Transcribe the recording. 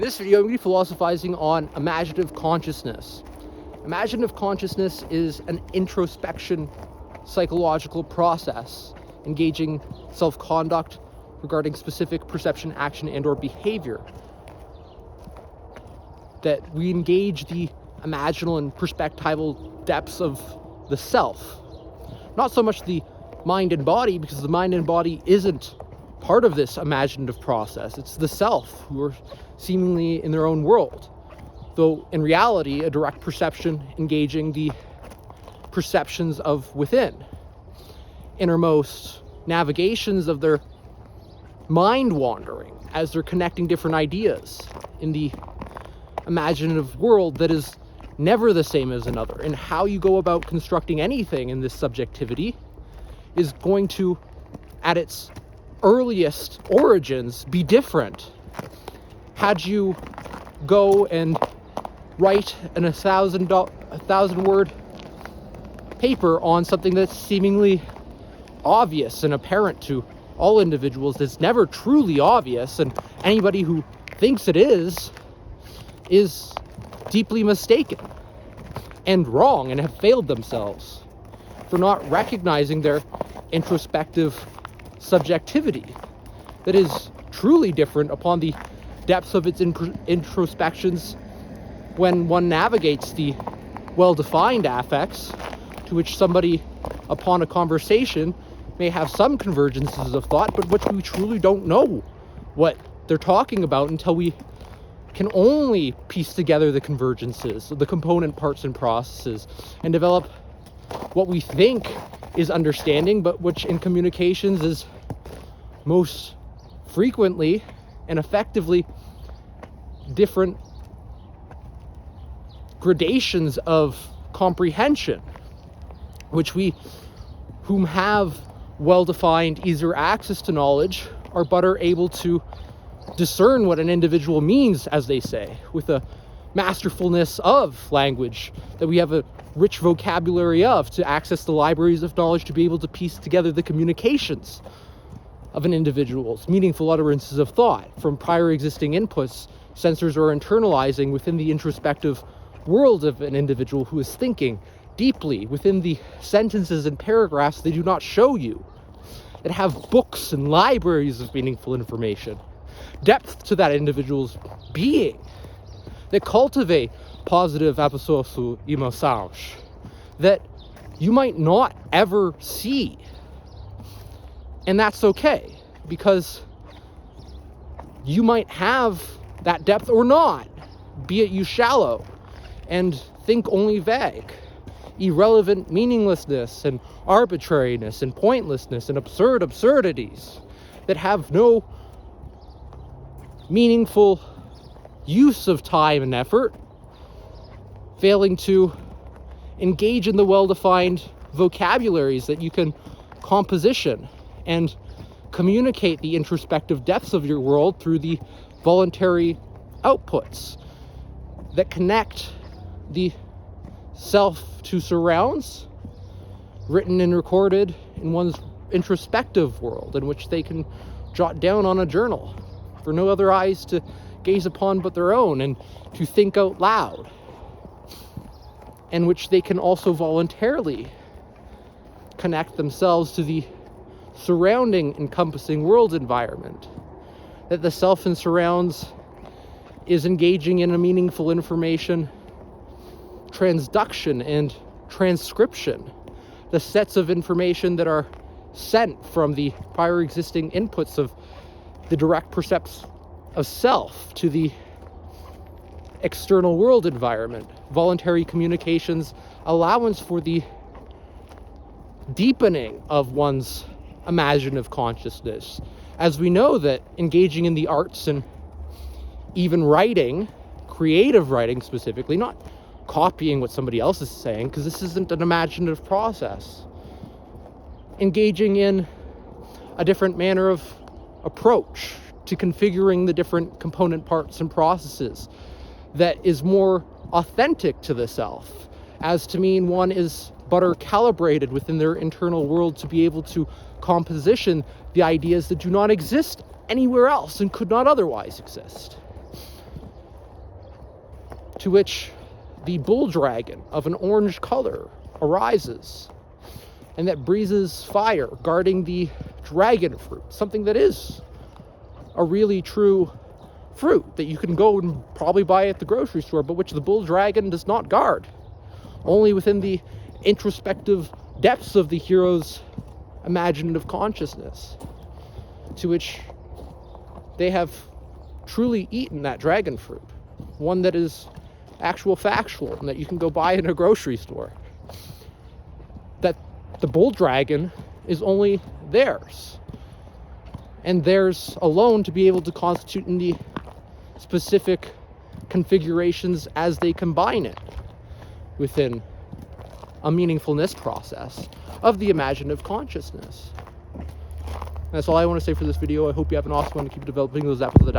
In this video, I'm going to be philosophizing on imaginative consciousness. Imaginative consciousness is an introspection psychological process engaging self-conduct regarding specific perception, action, and or behavior. That we engage the imaginal and perspectival depths of the self. Not so much the mind and body, because the mind and body isn't part of this imaginative process. It's the self who are seemingly in their own world. Though in reality, a direct perception engaging the perceptions of within. Innermost navigations of their mind wandering as they're connecting different ideas in the imaginative world that is never the same as another. And how you go about constructing anything in this subjectivity is going to, at its earliest origins, be different. Had you go and write a 1,000 word paper on something that's seemingly obvious and apparent to all individuals, that's never truly obvious, and anybody who thinks it is deeply mistaken and wrong and have failed themselves for not recognizing their introspective subjectivity that is truly different upon the depths of its introspections when one navigates the well-defined affects to which somebody upon a conversation may have some convergences of thought, but which we truly don't know what they're talking about until we can only piece together the convergences, the component parts and processes, and develop what we think is understanding, but which in communications is most frequently and effectively different gradations of comprehension, which we whom have well-defined easier access to knowledge are better able to discern what an individual means, as they say, with a masterfulness of language that we have a rich vocabulary of, to access the libraries of knowledge to be able to piece together the communications of an individual's meaningful utterances of thought from prior existing inputs sensors are internalizing within the introspective world of an individual who is thinking deeply within the sentences and paragraphs they do not show you, that have books and libraries of meaningful information, depth to that individual's being, that cultivate positive acepçãodades that you might not ever see. And that's okay, because you might have that depth or not, be it you shallow and think only vague, irrelevant meaninglessness and arbitrariness and pointlessness and absurdities that have no meaningful use of time and effort, failing to engage in the well-defined vocabularies that you can composition and communicate the introspective depths of your world through the voluntary outputs that connect the self to surrounds, written and recorded in one's introspective world, in which they can jot down on a journal for no other eyes to gaze upon but their own, and to think out loud, and which they can also voluntarily connect themselves to the surrounding encompassing world environment, that the self and surrounds is engaging in a meaningful information transduction and transcription, the sets of information that are sent from the prior existing inputs of the direct percepts of self to the external world environment, voluntary communications, allowance for the deepening of one's imaginative consciousness. As we know that engaging in the arts and even writing, creative writing specifically, not copying what somebody else is saying, because this isn't an imaginative process, engaging in a different manner of approach to configuring the different component parts and processes that is more authentic to the self, as to mean one is better calibrated within their internal world to be able to composition the ideas that do not exist anywhere else and could not otherwise exist. to which the bull dragon of an orange color arises, and that breathes fire, guarding the dragon fruit, something that is a really true fruit that you can go and probably buy at the grocery store, but which the bull dragon does not guard. Only within the introspective depths of the hero's imaginative consciousness, to which they have truly eaten that dragon fruit, one that is actual factual and that you can go buy in a grocery store, that the bull dragon is only theirs, and theirs alone to be able to constitute in the specific configurations as they combine it within a meaningfulness process of the imaginative consciousness. That's all I want to say for this video. I hope you have an awesome one to keep developing those apples of the